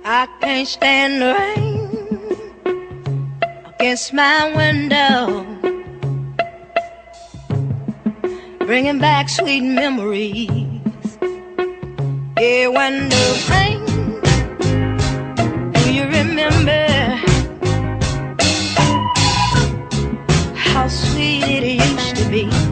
I can't stand the rain against my window, bringing back sweet memories. Yeah, when the rain, do you remember how sweet it used to be?